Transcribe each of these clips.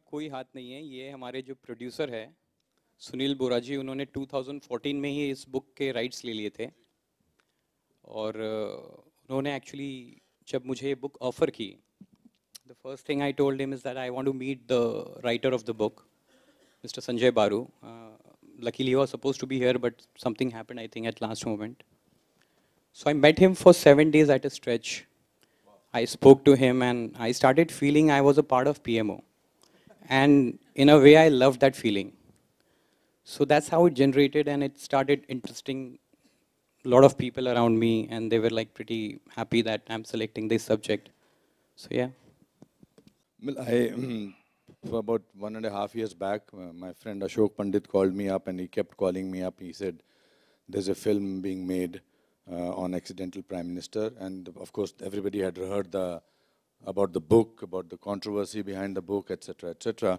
कोई हाथ नहीं है, ये हमारे जो प्रोड्यूसर है सुनील बोरा जी, उन्होंने 2014 में ही इस बुक के राइट्स ले लिए थे। और उन्होंने एक्चुअली जब मुझे ये बुक ऑफ़र की, the first thing I told him is that I want to meet the writer of the book, Mr. Sanjay Baru. Luckily, he was supposed to be here, but something happened, I think, at last moment. So I met him for 7 days at a stretch. I spoke to him, and I started feeling I was a part of PMO. And in a way, I loved that feeling. So that's how it generated, and it started interesting a lot of people around me, and they were like pretty happy that I'm selecting this subject. So yeah. Well, for about 1.5 years back, my friend Ashok Pandit called me up, and he kept calling me up. He said, there's a film being made on Accidental Prime Minister. And of course, everybody had heard about the book, about the controversy behind the book, etc., etc.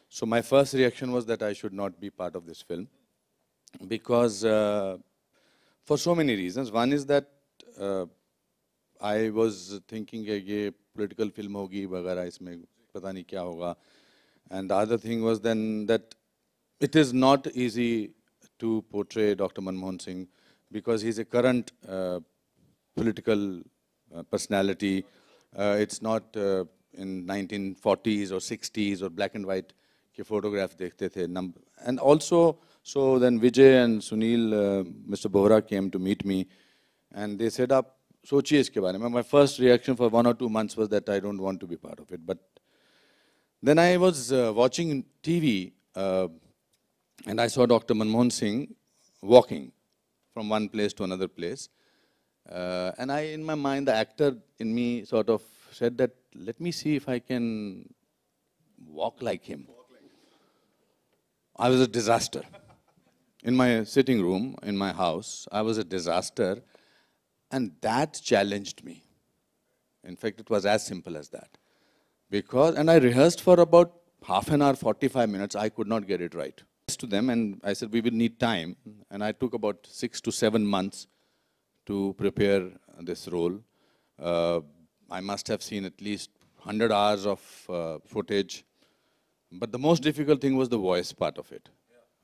So my first reaction was that I should not be part of this film, because for so many reasons. One is that I was thinking कि ये political film होगी वगैरह, इसमें पता नहीं क्या होगा. And the other thing was then that it is not easy to portray Dr. Manmohan Singh, because he's a current political personality. It's not in 1940s or 60s or black and white के photograph देखते थे. And also, so then Vijay and Sunil, Mr. Bohra came to meet me, and they said, "Aap sochiye iske baare mein." My first reaction for 1 or 2 months was that I don't want to be part of it. But then I was watching TV, and I saw Dr. Manmohan Singh walking from one place to another place. And in my mind, the actor in me sort of said that, let me see if I can walk like him. I was a disaster. In my sitting room, in my house, I was a disaster. And that challenged me. In fact, it was as simple as that. And I rehearsed for about half an hour, 45 minutes. I could not get it right. To them, and I said, we will need time. And I took about 6 to 7 months to prepare this role. I must have seen at least 100 hours of footage. But the most difficult thing was the voice part of it,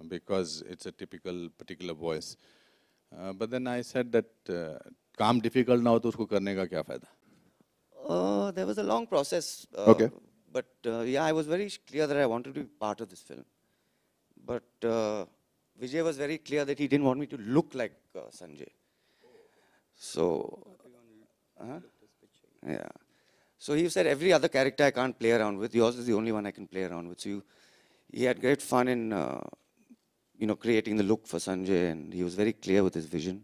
because it's a typical, particular voice. But then I said that, काम difficult ना हो तो उसको करने का क्या फायदा? There was a long process. Okay. But yeah, I was very clear that I wanted to be part of this film. But Vijay was very clear that he didn't want me to look like Sanjay. So, yeah. So he said, every other character I can't play around with. Yours is the only one I can play around with. So he had great fun in, creating the look for Sanjay, and he was very clear with his vision.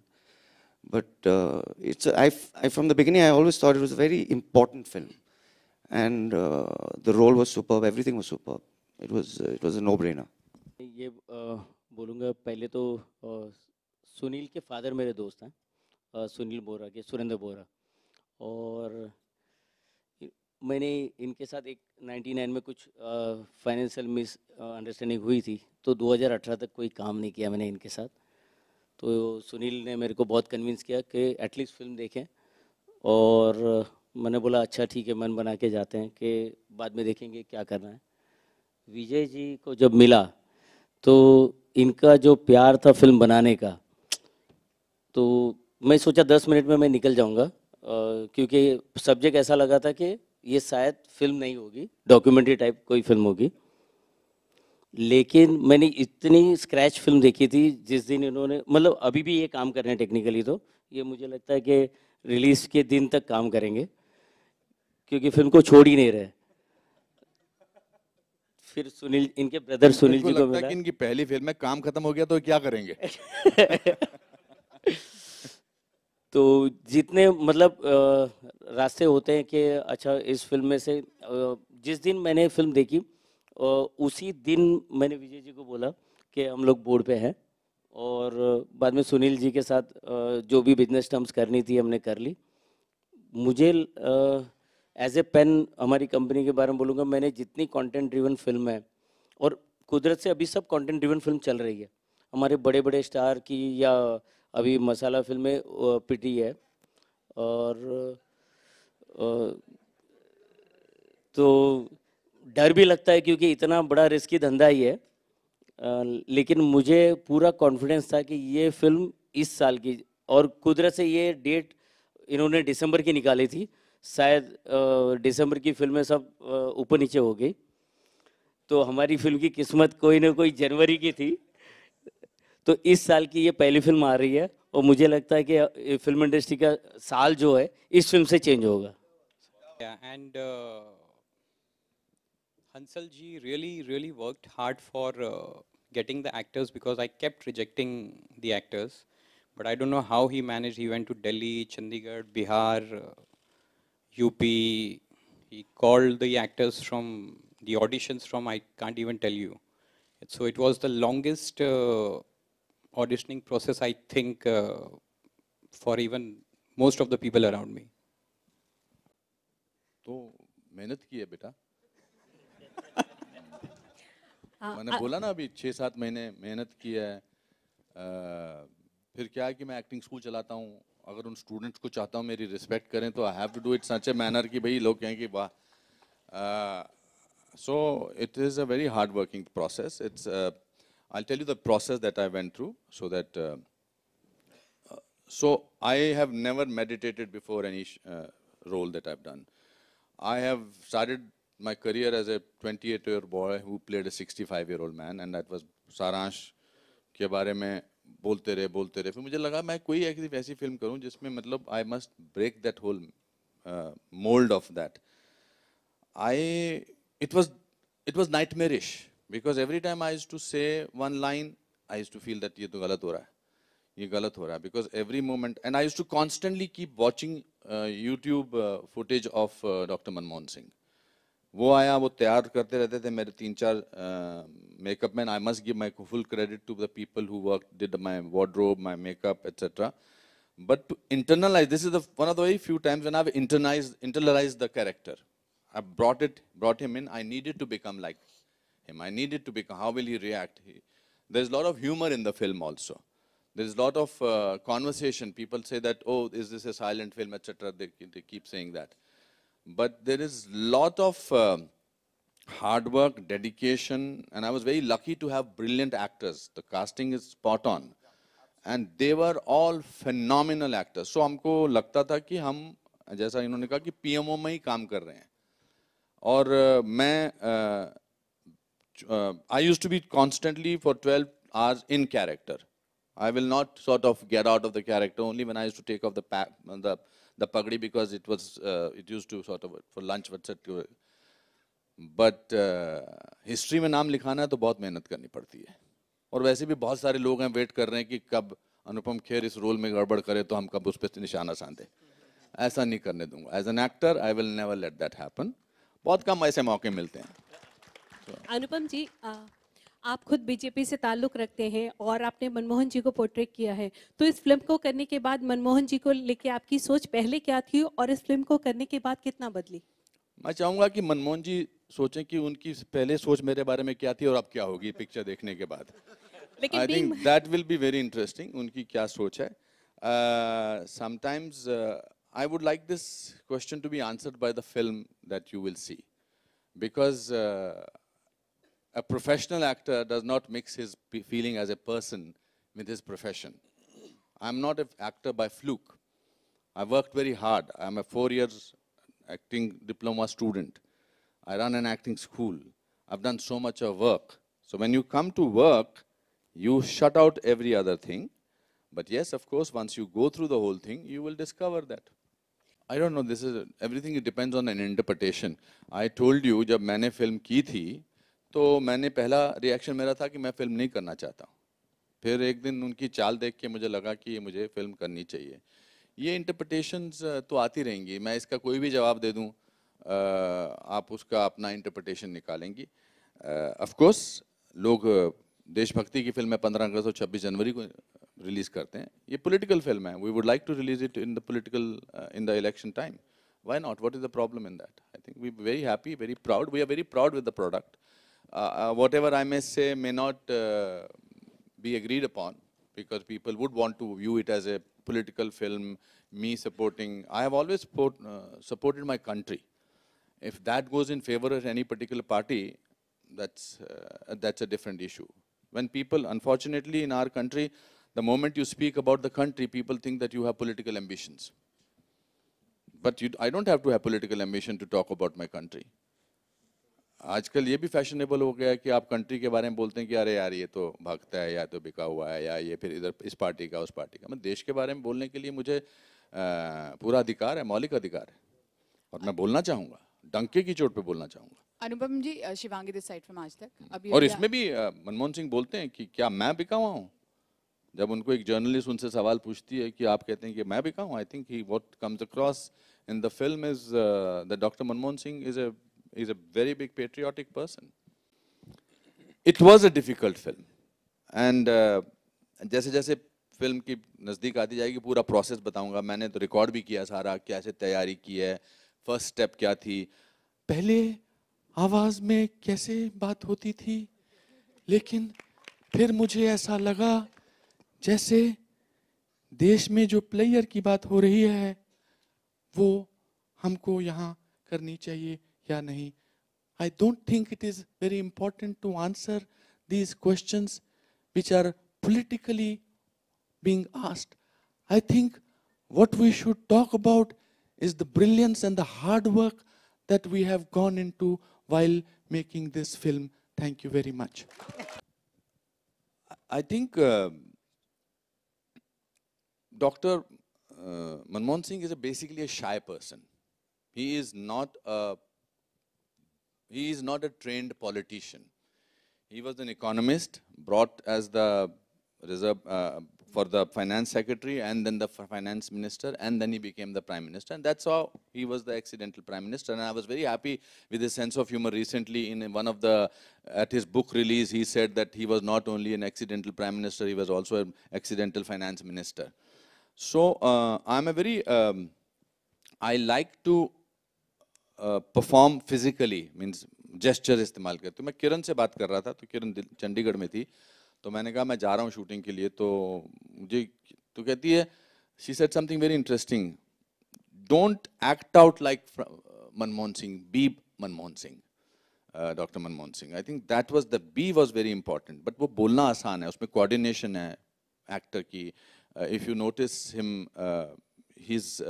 But from the beginning, I always thought it was a very important film. And the role was superb, everything was superb. It was a no-brainer. ये बोलूँगा पहले तो सुनील के father मेरे दोस्त हैं, सुनील बोरा के, सुरेंद्र बोरा. और मैंने इनके साथ एक 99 में कुछ फाइनेंशियल मिस अंडरस्टैंडिंग हुई थी, तो 2018 तक कोई काम नहीं किया मैंने इनके साथ. तो सुनील ने मेरे को बहुत कन्विंस किया कि एटलीस्ट फिल्म देखें. और मैंने बोला अच्छा ठीक है, मन बना के जाते हैं कि बाद में देखेंगे क्या करना है. विजय जी को जब मिला तो इनका जो प्यार था फिल्म बनाने का, तो मैं सोचा 10 मिनट में मैं निकल जाऊंगा, क्योंकि सब्जेक्ट ऐसा लगा था कि ये शायद फिल्म नहीं होगी, डॉक्यूमेंट्री टाइप कोई फिल्म होगी. लेकिन मैंने इतनी स्क्रैच फिल्म देखी थी जिस दिन इन्होंने, मतलब अभी भी ये काम कर रहे हैं टेक्निकली, तो ये मुझे लगता है कि रिलीज़ के दिन तक काम करेंगे, क्योंकि फिल्म को छोड़ ही नहीं रहे. फिर सुनील, इनके ब्रदर सुनील जी को मिला. इनकी पहली फिल्म में काम खत्म हो गया तो क्या करेंगे? तो जितने मतलब रास्ते होते हैं कि अच्छा इस फिल्म में से, जिस दिन मैंने फिल्म देखी उसी दिन मैंने विजय जी को बोला कि हम लोग बोर्ड पे हैं. और बाद में सुनील जी के साथ जो भी बिजनेस टर्म्स करनी थी हमने कर ली. मुझे एज ए पेन हमारी कंपनी के बारे में बोलूँगा, मैंने जितनी कंटेंट ड्रिवन फिल्म है, और कुदरत से अभी सब कंटेंट ड्रिवन फिल्म चल रही है हमारे बड़े बड़े स्टार की, या अभी मसाला फिल्में पिटी है. और तो डर भी लगता है क्योंकि इतना बड़ा रिस्की धंधा ही है। लेकिन मुझे पूरा कॉन्फिडेंस था कि ये फिल्म इस साल की, और कुदरत से ये डेट इन्होंने दिसंबर की निकाली थी, शायद दिसंबर की फिल्में सब ऊपर नीचे हो गई, तो हमारी फिल्म की किस्मत कोई ना कोई जनवरी की थी। तो इस साल की ये पहली फिल्म आ रही है और मुझे लगता है कि फिल्म इंडस्ट्री का साल जो है इस फिल्म से चेंज होगा। Yeah, and Hansal ji really worked hard for getting the actors, because I kept rejecting the actors. But I don't know how he managed. He went to Delhi, Chandigarh, Bihar, UP. He called the actors from the auditions from, I can't even tell you. So it was the longest auditioning process, I think, for even most of the people around me. तो मेहनत की है बेटा। मैंने बोला ना अभी 6-7 महीने मेहनत की है। फिर क्या है कि मैं एक्टिंग स्कूल चलाता हूँ, अगर उन स्टूडेंट्स को चाहता हूँ मेरी रिस्पेक्ट करें तो I have to do it such a manner कि भाई लोग कहें कि वाह। So it is a very hard working process. It's I tell you the process that I went through, so that so I have never meditated before any role that I've done. I have started my career as a 28-year-old boy who played a 65-year-old man, and that was सारांश के बारे में बोलते रहे। फिर मुझे लगा मैं कोई ऐसी वैसी फिल्म करूं जिसमें मतलब I must break that whole mold of that. It was nightmarish, because every time I used to say one line, I used to feel that ये तो गलत हो रहा है, ये गलत हो रहा है, because every moment, and I used to constantly keep watching YouTube footage of Dr. Manmohan Singh. वो आया, वो तैयार करते रहते थे मेरे 3-4 makeup man. I must give my full credit to the people who worked, did my wardrobe, my makeup, etc. But to internalize, this is one of the very few times when I've internalized the character. I brought him in. I needed to become like him. I needed to become, how will he react? There's a lot of humor in the film also. There's a lot of conversation. People say that, oh, is this a silent film, etc. They keep saying that. But there is a lot of hard work, dedication, and I was very lucky to have brilliant actors. The casting is spot on. And they were all phenomenal actors. So हमको लगता था कि हम, जैसा इन्होंने कहा कि PMO में ही काम कर रहे हैं. और I used to be constantly for 12 hours in character. I will not sort of get out of the character only when I used to take off the pagdi, because it used to sort of for lunch, etc. But history में नाम लिखाना है तो बहुत मेहनत करनी पड़ती है. और वैसे भी बहुत सारे लोग हैं वेट कर रहे हैं कि कब अनुपम खेर इस रोल में गड़बड़ करे तो हम कब उस पर निशाना साधे. ऐसा नहीं करने दूंगा. As an actor I will never let that happen. बहुत कम ऐसे मौके मिलते हैं. अनुपम जी, आप खुद बीजेपी से ताल्लुक़ रखते हैं और आपने मनमोहन जी को पोर्ट्रेट किया है, तो इस फिल्म को करने के बाद मनमोहन जी को लेके आपकी सोच पहले क्या थी और इस फिल्म को करने के बाद कितना बदली? मैं चाहूँगा कि मनमोहन जी सोचें कि उनकी पहले सोच मेरे बारे में क्या थी और अब क्या होगी पिक्चर देखने के बाद. I think that will be very interesting. उनकी क्या सोच है. Sometimes I would like this question to be answered by the film that you will see, because a professional actor does not mix his feeling as a person with his profession. I'm not an actor by fluke. I worked very hard. I'm a 4 years acting diploma student. I run an acting school. I've done so much of work. So when you come to work, you shut out every other thing. But yes, of course, once you go through the whole thing, you will discover that. I don't know, this is, everything depends on an interpretation. I told you, जब मैंने film की थी, तो मैंने पहला reaction मेरा था कि मैं फिल्म नहीं करना चाहता. फिर एक दिन उनकी चाल देख के मुझे लगा कि मुझे फिल्म करनी चाहिए. ये इंटरप्रिटेशंस तो आती रहेंगी. मैं इसका कोई भी जवाब दे दूं, आप उसका अपना इंटरप्रिटेशन निकालेंगी. ऑफ कोर्स लोग देशभक्ति की फिल्म 15 अगस्त और 26 जनवरी को रिलीज करते हैं. ये पॉलिटिकल फिल्म है. We would like to release it in the political in the election time. Why not? What is the problem in that? I think we're very happy, very proud. We are very proud with the product. Whatever I may say may not be agreed upon, because people would want to view it as a political film, me supporting. I have always supported my country if that goes in favor of any particular party, that's a different issue. When people, unfortunately in our country, the moment you speak about the country, people think that you have political ambitions. But I don't have to have political ambition to talk about my country. आजकल ये भी fashionable हो गया है कि आप country के बारे में बोलते हैं कि अरे यार ये तो भागता है, या तो बिका हुआ है, या ये फिर इधर इस पार्टी का उस पार्टी का. मैं देश के बारे में बोलने के लिए मुझे पूरा अधिकार है, मौलिक अधिकार है, और मैं बोलना चाहूँगा, डंके की चोट पे बोलना चाहूँगा. अनुपम जी, शिवांगी दिस साइड फ्रॉम आज तक. अभी और इसमें भी मनमोहन सिंह बोलते हैं कि क्या मैं बिका हुआ हूँ. जब उनको एक जर्नलिस्ट उनसे सवाल पूछती है कि आप कहते हैं कि मैं बिका हूँ, I think he what comes across in the film is the doctor Manmohan Singh is a very big patriotic person. It was a difficult film, and जैसे जैसे फिल्म की नज़दीक आती जाएगी पूरा प्रोसेस बताऊंगा. मैंने तो रिकॉर्ड भी किया सारा, कैसे तैयारी की है, फर्स्ट स्टेप क्या थी, पहले आवाज़ में कैसे बात होती थी, लेकिन फिर मुझे ऐसा लगा जैसे देश में जो प्लेयर की बात हो रही है वो हमको यहाँ करनी चाहिए या नहीं. I don't think it is very important to answer these questions which are politically being asked. I think what we should talk about is the brilliance and the hard work that we have gone into while making this film. Thank you very much. I think Dr. Manmohan Singh is basically a shy person. He is not a trained politician. He was an economist, brought as the reserve for the finance secretary, and then the finance minister, and then he became the prime minister. And that's how he was the accidental prime minister. And I was very happy with his sense of humor. Recently, in one of at his book release, he said that he was not only an accidental prime minister, he was also an accidental finance minister. So I'm a very, I like to perform physically, means gesture इस्तेमाल करते. तो मैं किरण से बात कर रहा था, तो किरण चंडीगढ़ में थी, तो मैंने कहा मैं जा रहा हूँ शूटिंग के लिए, तो मुझे तो कहती है, she said something very interesting, don't act out like Manmohan Singh, be Manmohan Singh, Dr. Manmohan Singh. I think that was, the B was very important, but वो बोलना आसान है, उसमें coordination है actor की. If you notice him, his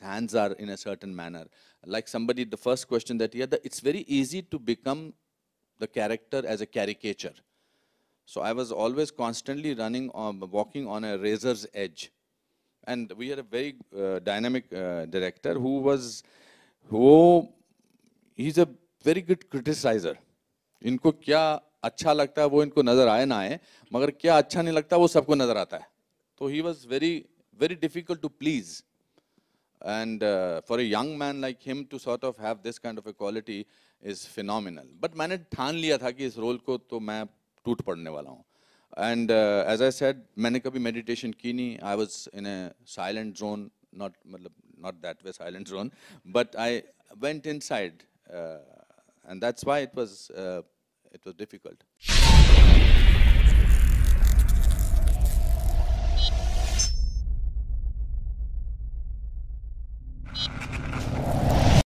hands are in a certain manner. Like somebody, the first question that he had, it's very easy to become the character as a caricature. So I was always constantly walking on a razor's edge. And we had a very dynamic director he's a very good criticizer. इनको क्या अच्छा लगता है वो इनको नजर आए ना आए, मगर क्या अच्छा नहीं लगता वो सबको नजर आता है. So he was very, very difficult to please. And for a young man like him to sort of have this kind of a quality is phenomenal. But मैंने ठान लिया था कि इस रोल को तो मैं टूट पड़ने वाला हूँ. And as I said, मैंने कभी meditation की नहीं. I was in a silent zone, not that way silent zone, but I went inside, and that's why it was difficult.